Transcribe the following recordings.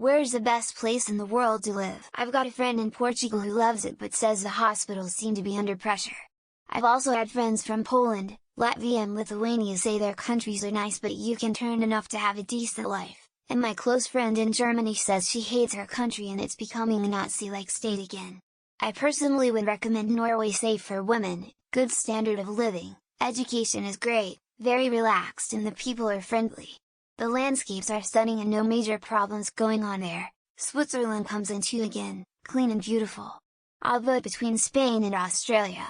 Where's the best place in the world to live? I've got a friend in Portugal who loves it but says the hospitals seem to be under pressure. I've also had friends from Poland, Latvia and Lithuania say their countries are nice but you can earn enough to have a decent life, and my close friend in Germany says she hates her country and it's becoming a Nazi-like state again. I personally would recommend Norway, safe for women, good standard of living, education is great, very relaxed and the people are friendly. The landscapes are stunning and no major problems going on there. Switzerland comes in too again, clean and beautiful. I'll vote between Spain and Australia.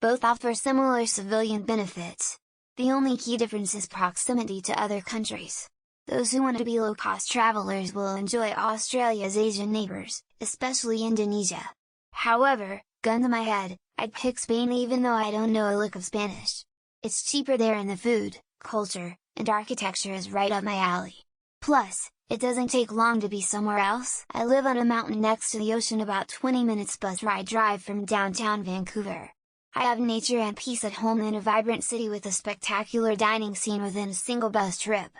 Both offer similar civilian benefits. The only key difference is proximity to other countries. Those who want to be low-cost travelers will enjoy Australia's Asian neighbors, especially Indonesia. However, gun to my head, I'd pick Spain even though I don't know a lick of Spanish. It's cheaper there and the food, culture, and architecture is right up my alley. Plus, it doesn't take long to be somewhere else. I live on a mountain next to the ocean, about 20 minutes bus ride drive from downtown Vancouver. I have nature and peace at home in a vibrant city with a spectacular dining scene within a single bus trip.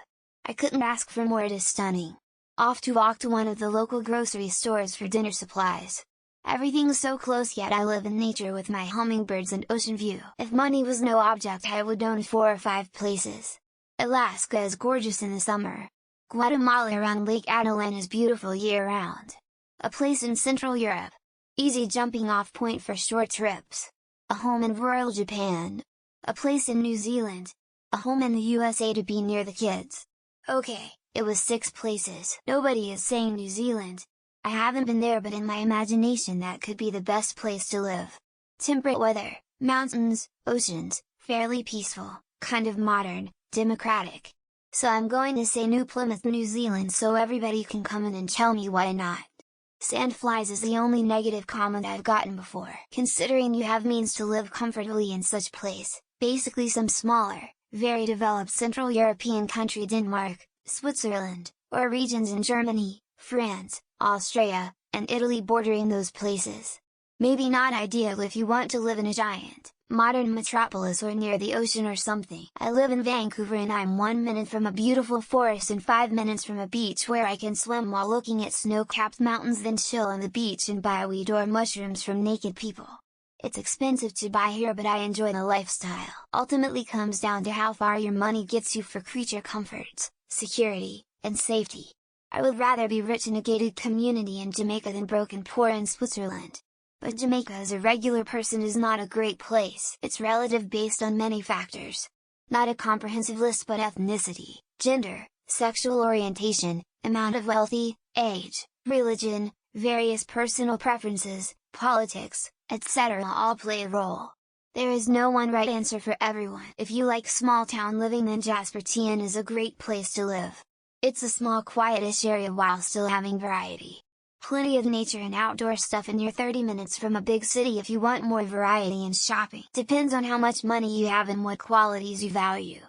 I couldn't ask for more, it is stunning. Off to walk to one of the local grocery stores for dinner supplies. Everything's so close yet I live in nature with my hummingbirds and ocean view. If money was no object I would own 4 or 5 places. Alaska is gorgeous in the summer. Guatemala around Lake Adelan is beautiful year-round. A place in Central Europe. Easy jumping off point for short trips. A home in rural Japan. A place in New Zealand. A home in the USA to be near the kids. Okay, it was 6 places. Nobody is saying New Zealand. I haven't been there but in my imagination that could be the best place to live. Temperate weather, mountains, oceans, fairly peaceful, kind of modern, democratic. So I'm going to say New Plymouth, New Zealand so everybody can come in and tell me why not. Sandflies is the only negative comment I've gotten before. Considering you have means to live comfortably in such place, basically some smaller, very developed Central European country Denmark, Switzerland, or regions in Germany, France, Austria, and Italy bordering those places. Maybe not ideal if you want to live in a giant, modern metropolis or near the ocean or something. I live in Vancouver and I'm 1 minute from a beautiful forest and 5 minutes from a beach where I can swim while looking at snow-capped mountains, then chill on the beach and buy weed or mushrooms from naked people. It's expensive to buy here but I enjoy the lifestyle. Ultimately comes down to how far your money gets you for creature comforts, security, and safety. I would rather be rich in a gated community in Jamaica than broke and poor in Switzerland. But Jamaica as a regular person is not a great place. It's relative based on many factors. Not a comprehensive list but ethnicity, gender, sexual orientation, amount of wealthy, age, religion, various personal preferences, politics, etc. all play a role. There is no one right answer for everyone. If you like small town living then Jasperteen is a great place to live. It's a small quietish area while still having variety. Plenty of nature and outdoor stuff and you're 30 minutes from a big city if you want more variety and shopping. Depends on how much money you have and what qualities you value.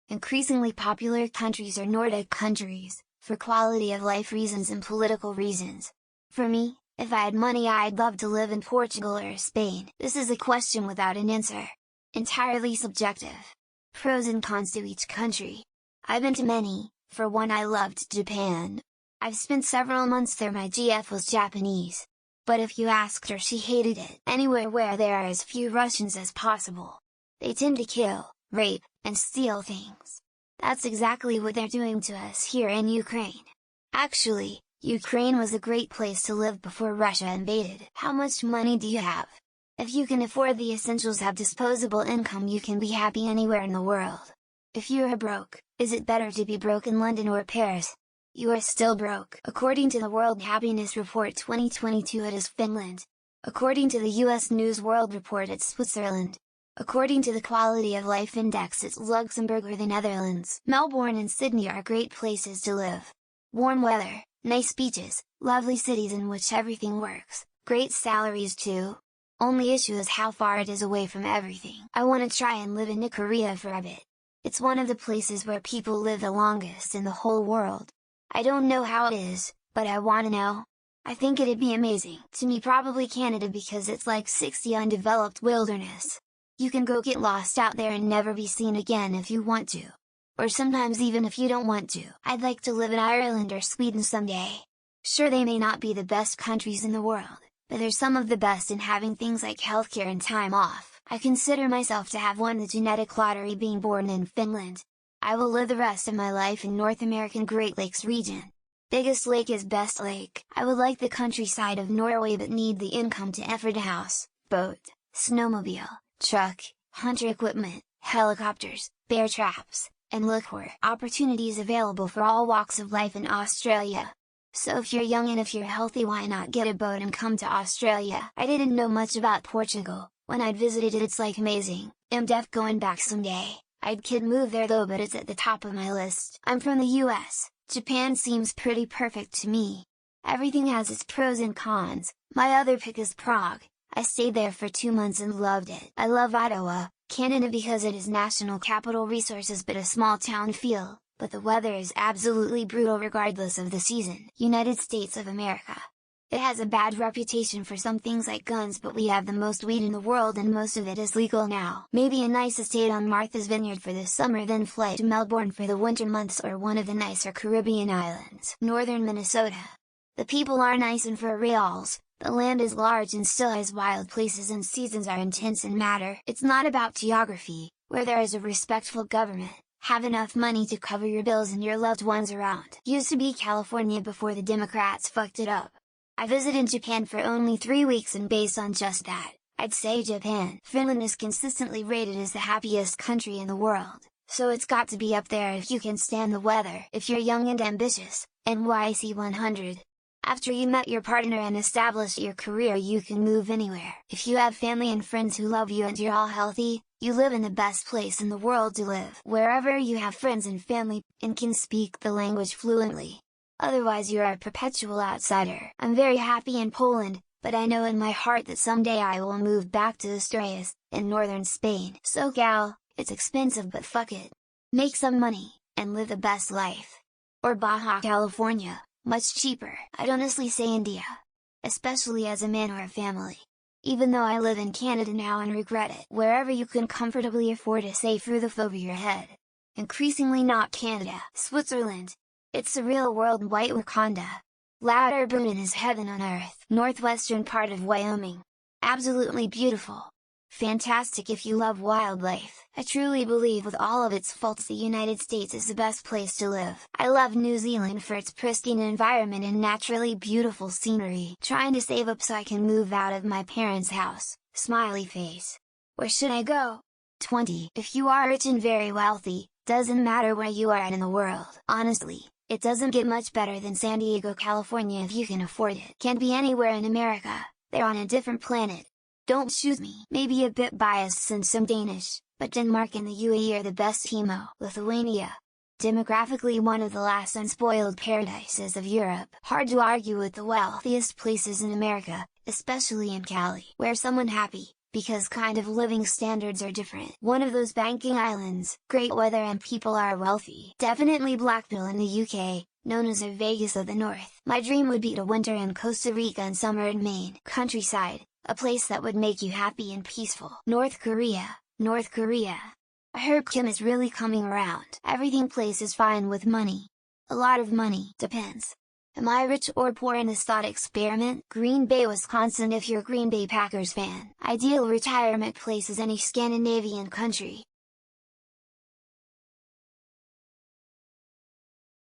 Increasingly popular countries are Nordic countries, for quality of life reasons and political reasons. For me, if I had money I'd love to live in Portugal or Spain. This is a question without an answer. Entirely subjective. Pros and cons to each country. I've been to many. For one I loved Japan. I've spent several months there, my GF was Japanese. But if you asked her she hated it. Anywhere where there are as few Russians as possible. They tend to kill, rape, and steal things. That's exactly what they're doing to us here in Ukraine. Actually, Ukraine was a great place to live before Russia invaded. How much money do you have? If you can afford the essentials, have disposable income, you can be happy anywhere in the world. If you are broke, is it better to be broke in London or Paris? You are still broke. According to the World Happiness Report 2022 it is Finland. According to the US News World Report it's Switzerland. According to the Quality of Life Index it's Luxembourg or the Netherlands. Melbourne and Sydney are great places to live. Warm weather, nice beaches, lovely cities in which everything works, great salaries too. Only issue is how far it is away from everything. I want to try and live in Korea for a bit. It's one of the places where people live the longest in the whole world. I don't know how it is, but I want to know. I think it'd be amazing. To me probably Canada because it's like 60 undeveloped wilderness. You can go get lost out there and never be seen again if you want to. Or sometimes even if you don't want to. I'd like to live in Ireland or Sweden someday. Sure, they may not be the best countries in the world, but they're some of the best in having things like healthcare and time off. I consider myself to have won the genetic lottery being born in Finland. I will live the rest of my life in North American Great Lakes region. Biggest lake is Best Lake. I would like the countryside of Norway but need the income to afford a house, boat, snowmobile, truck, hunter equipment, helicopters, bear traps, and look for opportunities available for all walks of life in Australia. So if you're young and if you're healthy, why not get a boat and come to Australia? I didn't know much about Portugal. When I'd visited it's like amazing. I'm def going back someday. I'd kid move there though, but it's at the top of my list. I'm from the US. Japan seems pretty perfect to me. Everything has its pros and cons. My other pick is Prague. I stayed there for 2 months and loved it. I love Ottawa, Canada because it is national capital resources but a small town feel, but the weather is absolutely brutal regardless of the season. United States of America. It has a bad reputation for some things like guns, but we have the most weed in the world and most of it is legal now. Maybe a nice estate on Martha's Vineyard for the summer, then fly to Melbourne for the winter months or one of the nicer Caribbean islands. Northern Minnesota. The people are nice and for reals, the land is large and still has wild places and seasons are intense and matter. It's not about geography, where there is a respectful government. Have enough money to cover your bills and your loved ones around. Used to be California before the Democrats fucked it up. I visited Japan for only 3 weeks and based on just that, I'd say Japan. Finland is consistently rated as the happiest country in the world, so it's got to be up there if you can stand the weather. If you're young and ambitious, NYC 100. After you met your partner and established your career, you can move anywhere. If you have family and friends who love you and you're all healthy, you live in the best place in the world to live. Wherever you have friends and family, and can speak the language fluently. Otherwise you're a perpetual outsider. I'm very happy in Poland, but I know in my heart that someday I will move back to Asturias, in northern Spain. So gal, it's expensive but fuck it. Make some money, and live the best life. Or Baja California, much cheaper. I'd honestly say India. Especially as a man or a family. Even though I live in Canada now and regret it. Wherever you can comfortably afford a safe roof over your head. Increasingly not Canada. Switzerland. It's the real world. White Wakanda. Lauterbrunnen is heaven on earth. Northwestern part of Wyoming. Absolutely beautiful. Fantastic if you love wildlife. I truly believe with all of its faults the United States is the best place to live. I love New Zealand for its pristine environment and naturally beautiful scenery. Trying to save up so I can move out of my parents' house. Smiley face. Where should I go? 20. If you are rich and very wealthy, doesn't matter where you are at in the world. Honestly, it doesn't get much better than San Diego, California if you can afford it. Can't be anywhere in America, they're on a different planet. Don't shoot me. Maybe a bit biased since I'm Danish, but Denmark and the UAE are the best. Timo. Lithuania. Demographically one of the last unspoiled paradises of Europe. Hard to argue with the wealthiest places in America, especially in Cali. Where someone happy, because kind of living standards are different. One of those banking islands, great weather and people are wealthy. Definitely Blackpool in the UK, known as a Vegas of the North. My dream would be to winter in Costa Rica and summer in Maine. Countryside, a place that would make you happy and peaceful. North Korea. North Korea. I heard Kim is really coming around. Everything place is fine with money. A lot of money. Depends. Am I rich or poor in this thought experiment? Green Bay, Wisconsin if you're a Green Bay Packers fan. Ideal retirement place is any Scandinavian country,